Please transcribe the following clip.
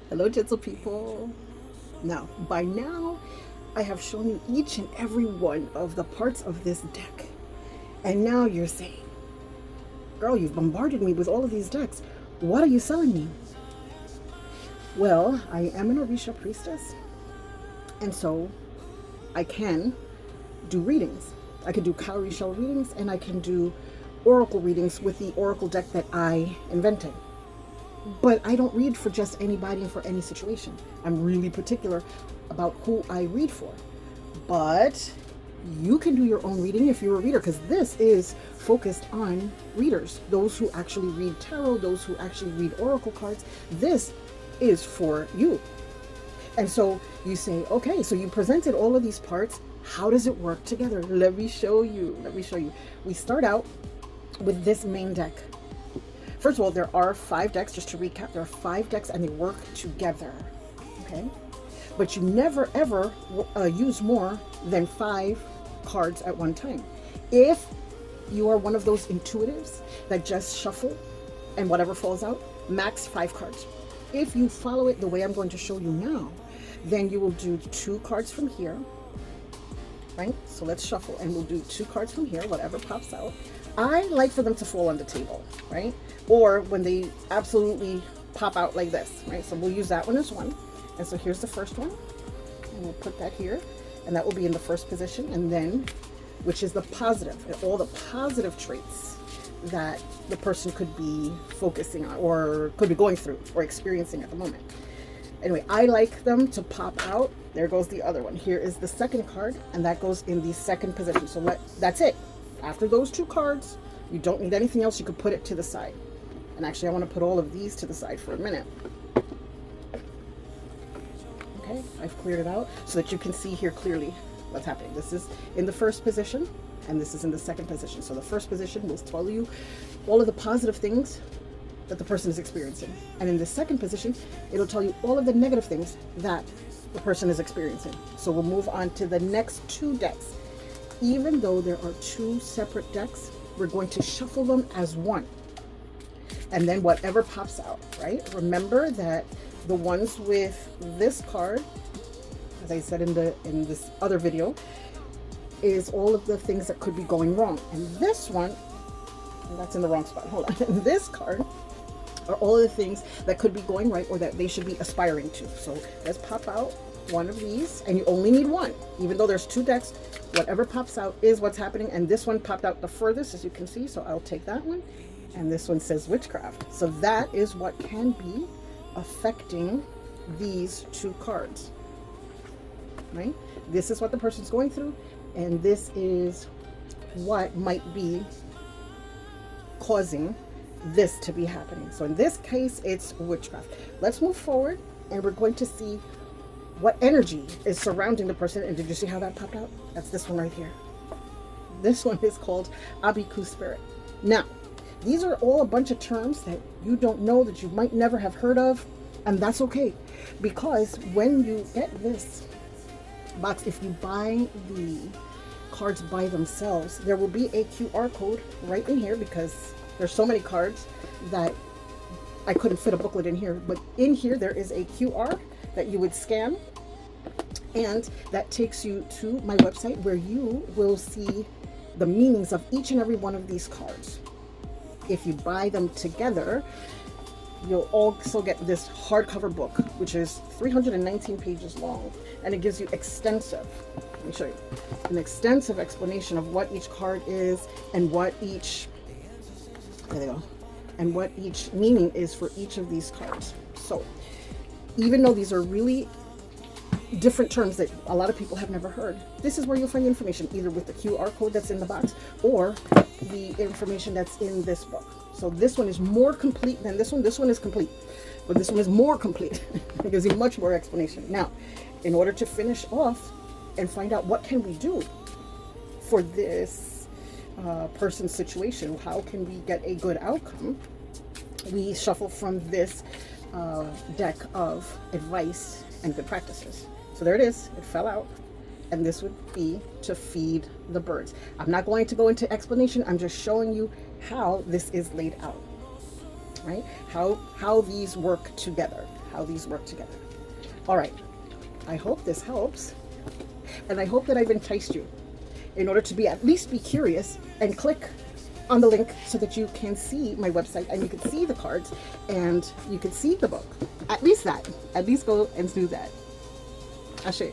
Hello, gentle people. Now, by now, I have shown you each and every one of the parts of this deck. And now you're saying, girl, you've bombarded me with all of these decks. What are you selling me? Well, I am an Orisha priestess. And so I can do readings. I can do cowrie shell readings, and I can do oracle readings with the oracle deck that I invented. But I don't read for just anybody and for any situation. I'm really particular about who I read for. But you can do your own reading if you're a reader, because this is focused on readers, those who actually read tarot, those who actually read oracle cards. This is for you. And so you say, okay, so you presented all of these parts. How does it work together? Let me show you. We start out with this main deck. First of all, there are 5 decks. Just to recap, there are 5 decks and they work together. Okay? But you never ever use more than 5 cards at one time. If you are one of those intuitives that just shuffle and whatever falls out, max 5 cards. If you follow it the way I'm going to show you now, then you will do 2 cards from here, right? So let's shuffle and we'll do 2 cards from here, whatever pops out. I like for them to fall on the table, right? Or when they absolutely pop out like this, right? So we'll use that one as one. And so here's the first one, and we'll put that here, and that will be in the first position. And then, which is the positive, and all the positive traits that the person could be focusing on or could be going through or experiencing at the moment. Anyway, I like them to pop out. There goes the other one. Here is the second card, and that goes in the second position. So that's it. After those 2 cards, you don't need anything else. You could put it to the side. And actually, I want to put all of these to the side for a minute. Okay, I've cleared it out so that you can see here clearly what's happening. This is in the first position, and this is in the second position. So the first position will tell you all of the positive things that the person is experiencing. And in the second position, it'll tell you all of the negative things that the person is experiencing. So we'll move on to the next 2 decks. Even though there are 2 separate decks, we're going to shuffle them as one. And then whatever pops out, right? Remember that the ones with this card, as I said in this other video, is all of the things that could be going wrong. And this one, and that's in the wrong spot, hold on. This card are all of the things that could be going right or that they should be aspiring to. So let's pop out one of these, and you only need one. Even though there's 2 decks, whatever pops out is what's happening. And this one popped out the furthest, as you can see, so I'll take that one. And this one says witchcraft. So that is what can be affecting these 2 cards, right? This is what the person's going through, and this is what might be causing this to be happening. So in this case, it's witchcraft. Let's move forward, and we're going to see what energy is surrounding the person. And did you see how that popped out? That's this one right here. This one is called Abiku spirit. Now, these are all a bunch of terms that you don't know, that you might never have heard of, and that's okay, because when you get this box, if you buy the cards by themselves, there will be a QR code right in here, because there's so many cards that I couldn't fit a booklet in here, but in here there is a QR that you would scan, and that takes you to my website where you will see the meanings of each and every one of these cards. If you buy them together, you'll also get this hardcover book, which is 319 pages long, and it gives you extensive, let me show you, an extensive explanation of what each card is and what each, there they go, and what each meaning is for each of these cards. So even though these are really different terms that a lot of people have never heard, this is where you'll find the information, either with the QR code that's in the box or the information that's in this book. So this one is more complete than this one. This one is complete, but this one is more complete. It gives you much more explanation. Now, in order to finish off and find out what can we do for this person's situation, how can we get a good outcome, we shuffle from this deck of advice and good practices. So there it is, it fell out, and this would be to feed the birds. I'm not going to go into explanation, I'm just showing you how this is laid out, right? How these work together, how these work together. All right, I hope this helps, and I hope that I've enticed you in order to be at least be curious and click on the link so that you can see my website and you can see the cards and you can see the book. At least go and do that. Ashe.